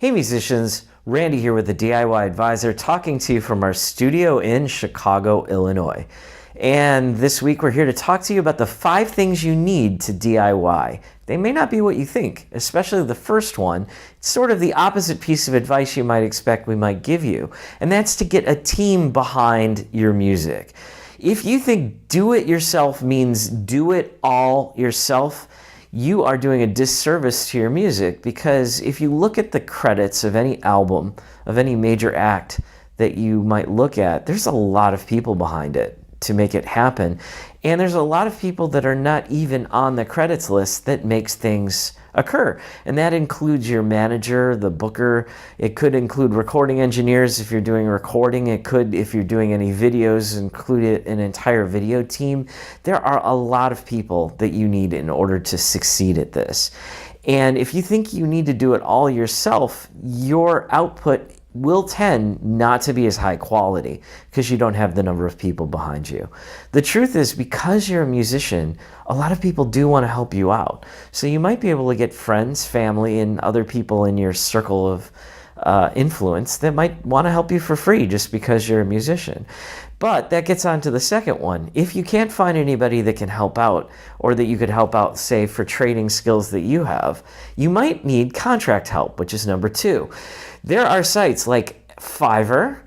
Hey musicians, Randy here with the DIY Advisor, talking to you from our studio in Chicago, Illinois. And this week we're here to talk to you about the 5 things you need to DIY. They may not be what you think, especially the first one. It's sort of the opposite piece of advice you might expect we might give you, and that's to get a team behind your music. If you think do it yourself means do it all yourself, you are doing a disservice to your music, because if you look at the credits of any album, of any major act that you might look at, there's a lot of people behind it to make it happen. And there's a lot of people that are not even on the credits list that makes things occur. And that includes your manager, the booker. It could include recording engineers if you're doing recording. It could, if you're doing any videos, include an entire video team. There are a lot of people that you need in order to succeed at this. And if you think you need to do it all yourself, your output will tend not to be as high quality because you don't have the number of people behind you. The truth is, because you're a musician, a lot of people do want to help you out. So you might be able to get friends, family, and other people in your circle of influence that might want to help you for free just because you're a musician. But that gets on to the second one. If you can't find anybody that can help out, or that you could help out, say, for trading skills that you have, you might need contract help, which is number 2. There are sites like Fiverr,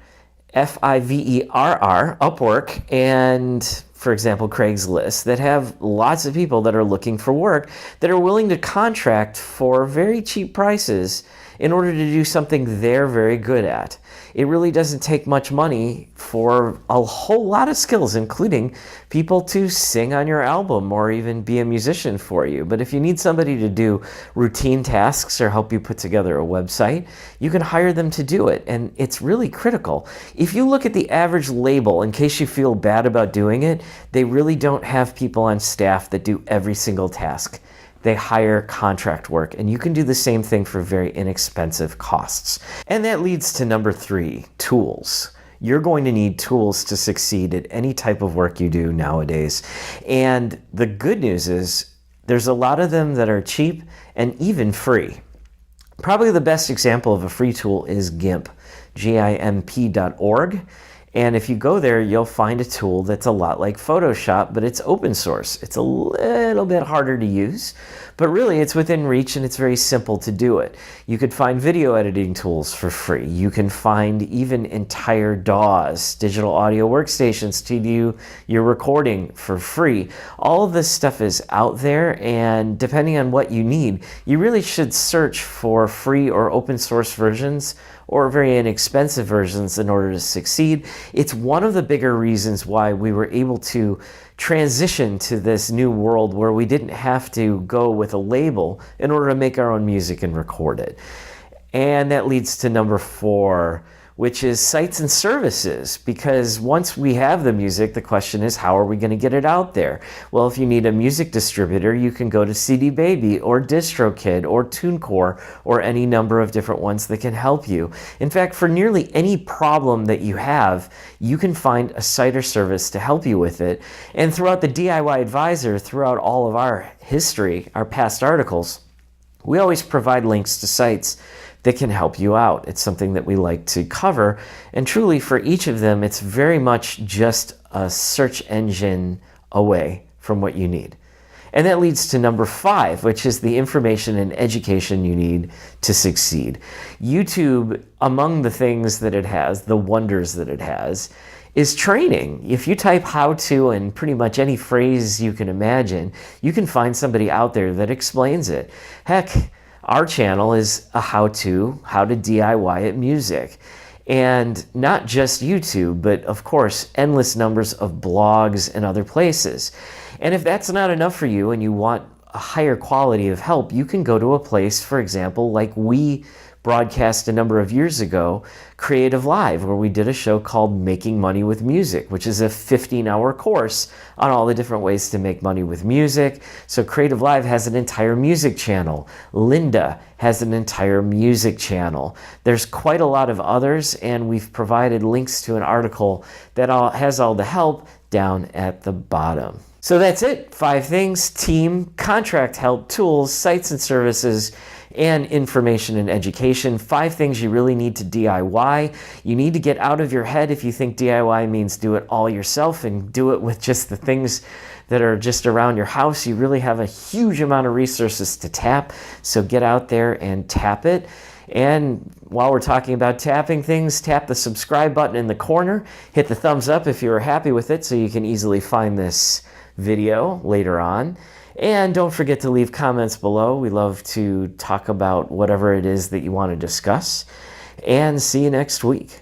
Fiverr, Upwork, and, for example, Craigslist, that have lots of people that are looking for work that are willing to contract for very cheap prices in order to do something they're very good at. It really doesn't take much money for a whole lot of skills, including people to sing on your album or even be a musician for you. But if you need somebody to do routine tasks or help you put together a website, you can hire them to do it. And it's really critical. If you look at the average label, in case you feel bad about doing it, they really don't have people on staff that do every single task. They hire contract work, and you can do the same thing for very inexpensive costs. And that leads to number 3, tools. You're going to need tools to succeed at any type of work you do nowadays. And the good news is there's a lot of them that are cheap and even free. Probably the best example of a free tool is GIMP, GIMP.org. And if you go there, you'll find a tool that's a lot like Photoshop, but it's open source. It's a little bit harder to use, but really it's within reach and it's very simple to do it. You could find video editing tools for free. You can find even entire DAWs, digital audio workstations, to do your recording for free. All of this stuff is out there, and depending on what you need, you really should search for free or open source versions or very inexpensive versions in order to succeed. It's one of the bigger reasons why we were able to transition to this new world where we didn't have to go with a label in order to make our own music and record it. And that leads to number 4, which is sites and services, because once we have the music, the question is, how are we going to get it out there? Well, if you need a music distributor, you can go to CD Baby or DistroKid or TuneCore or any number of different ones that can help you. In fact, for nearly any problem that you have, you can find a site or service to help you with it. And throughout the DIY Advisor, throughout all of our history, our past articles, we always provide links to sites that can help you out. It's something that we like to cover, and truly for each of them, it's very much just a search engine away from what you need. And that leads to number 5, which is the information and education you need to succeed. YouTube, among the things that it has, the wonders that it has, is training. If you type how to in pretty much any phrase you can imagine, you can find somebody out there that explains it. Heck, our channel is a how to DIY it music. And not just YouTube, but of course, endless numbers of blogs and other places. And if that's not enough for you and you want a higher quality of help, you can go to a place, for example, like we broadcast a number of years ago, Creative Live, where we did a show called Making Money with Music, which is a 15-hour course on all the different ways to make money with music. So Creative Live has an entire music channel. Lynda has an entire music channel. There's quite a lot of others, and we've provided links to an article that has all the help down at the bottom. So that's it. 5 things: team, contract help, tools, sites and services, and information and education. 5 things you really need to DIY. You need to get out of your head if you think DIY means do it all yourself and do it with just the things that are just around your house. You really have a huge amount of resources to tap, so get out there and tap it. And while we're talking about tapping things, tap the subscribe button in the corner. Hit the thumbs up if you were happy with it so you can easily find this video later on. And don't forget to leave comments below. We love to talk about whatever it is that you want to discuss. And see you next week.